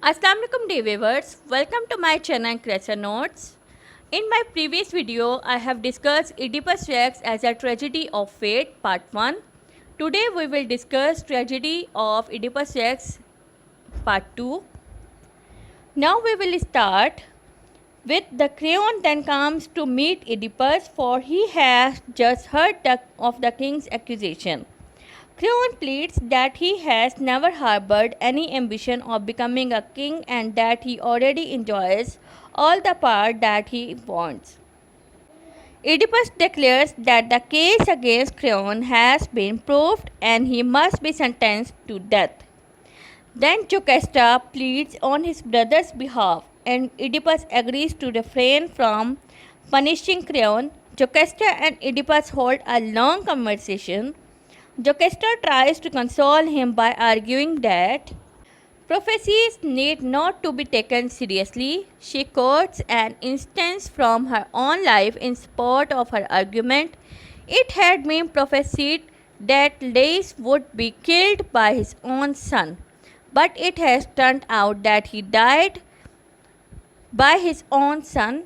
Assalamualaikum dear viewers, welcome to my channel Creature Notes. In my previous video, I have discussed Oedipus Rex as a tragedy of fate part 1. Today we will discuss tragedy of Oedipus Rex part 2. Now we will start with the Creon then comes to meet Oedipus, for he has just heard of the king's accusation. Creon pleads that he has never harbored any ambition of becoming a king and that he already enjoys all the power that he wants. Oedipus declares that the case against Creon has been proved and he must be sentenced to death. Then Jocasta pleads on his brother's behalf and Oedipus agrees to refrain from punishing Creon. Jocasta and Oedipus hold a long conversation. Jocasta tries to console him by arguing that prophecies need not to be taken seriously. She quotes an instance from her own life in support of her argument. It had been prophesied that Laius would be killed by his own son, but it has turned out that he died by his own son,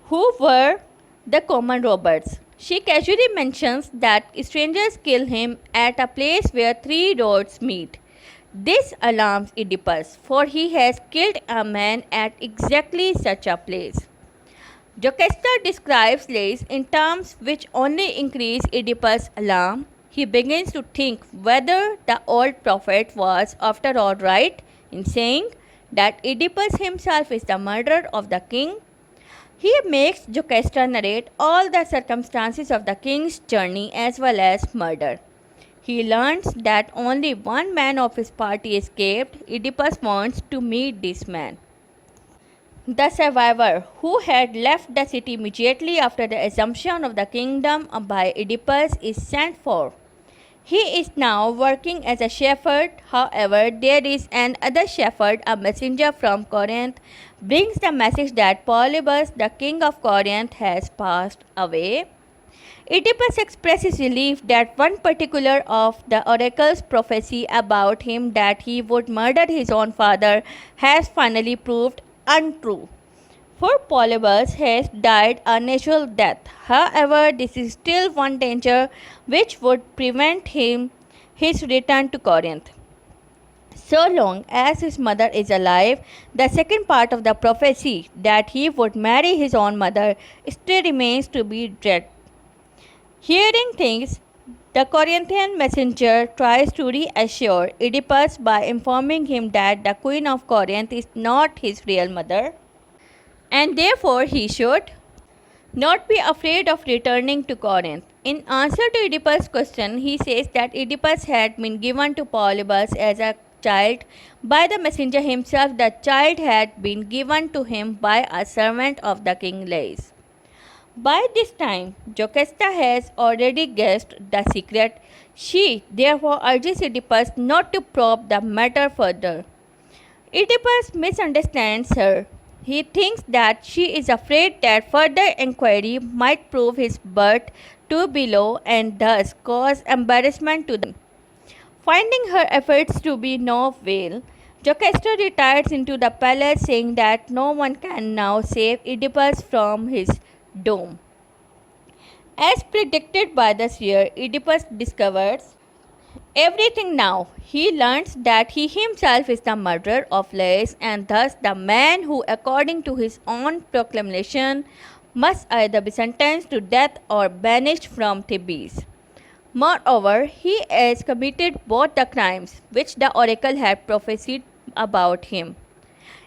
who were the common robbers. She casually mentions that strangers kill him at a place where three roads meet. This alarms Oedipus, for he has killed a man at exactly such a place. Jocasta describes Laius in terms which only increase Oedipus' alarm. He begins to think whether the old prophet was after all right in saying that Oedipus himself is the murderer of the king. He makes Jocasta narrate all the circumstances of the king's journey as well as murder. He learns that only one man of his party escaped. Oedipus wants to meet this man. The survivor, who had left the city immediately after the assumption of the kingdom by Oedipus, is sent for. He is now working as a shepherd. However, there is another shepherd, a messenger from Corinth, brings the message that Polybus, the king of Corinth, has passed away. Oedipus expresses relief that one particular of the oracle's prophecy about him that he would murder his own father has finally proved untrue. For Polybus has died a natural death. However, this is still one danger which would prevent his return to Corinth. So long as his mother is alive, the second part of the prophecy that he would marry his own mother still remains to be dread. Hearing things, the Corinthian messenger tries to reassure Oedipus by informing him that the queen of Corinth is not his real mother, and therefore he should not be afraid of returning to Corinth. In answer to Oedipus' question, he says that Oedipus had been given to Polybus as a child by the messenger himself. The child had been given to him by a servant of the king Laius. By this time, Jocasta has already guessed the secret. She therefore urges Oedipus not to probe the matter further. Oedipus misunderstands her. He thinks that she is afraid that further inquiry might prove his birth too be low and thus cause embarrassment to them. Finding her efforts to be no avail, Jocasta retires into the palace, saying that no one can now save Oedipus from his doom. As predicted by the seer, Oedipus discovers everything now. He learns that he himself is the murderer of Laius and thus the man who, according to his own proclamation, must either be sentenced to death or banished from Thebes. Moreover, he has committed both the crimes which the oracle had prophesied about him.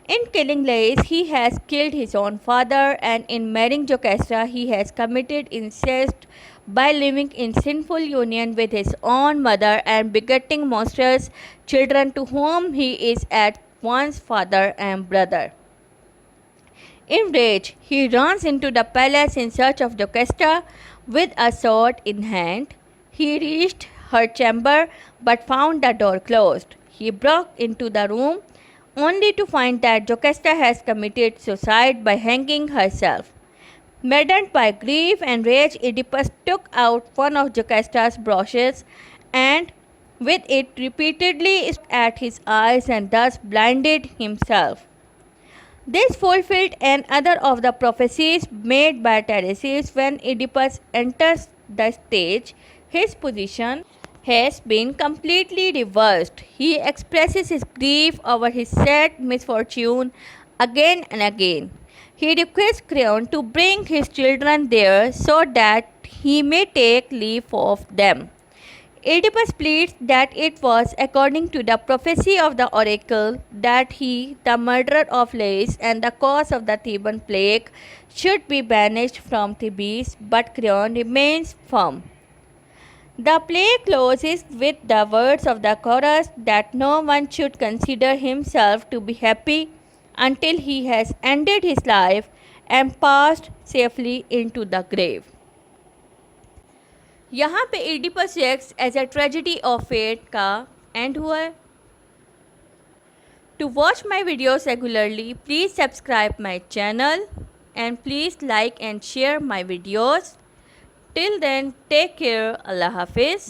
In killing Laius, he has killed his own father, and in marrying Jocasta, he has committed incest by living in sinful union with his own mother and begetting monstrous children to whom he is at once father and brother. In rage, he runs into the palace in search of Jocasta with a sword in hand. He reached her chamber but found the door closed. He broke into the room only to find that Jocasta has committed suicide by hanging herself. Maddened by grief and rage, Oedipus took out one of Jocasta's brooches and with it repeatedly struck at his eyes and thus blinded himself. This fulfilled another of the prophecies made by Tiresias. When Oedipus enters the stage, his position has been completely reversed. He expresses his grief over his sad misfortune again and again. He requests Creon to bring his children there so that he may take leave of them. Oedipus pleads that it was according to the prophecy of the oracle that he, the murderer of Lais and the cause of the Theban plague, should be banished from Thebes, but Creon remains firm. The play closes with the words of the chorus that no one should consider himself to be happy until he has ended his life and passed safely into the grave. यहाँ पे Oedipus Rex as a tragedy of fate का end हुआ है. To watch my videos regularly please subscribe my channel and please like and share my videos. Till then take care. Allah हाफिज़.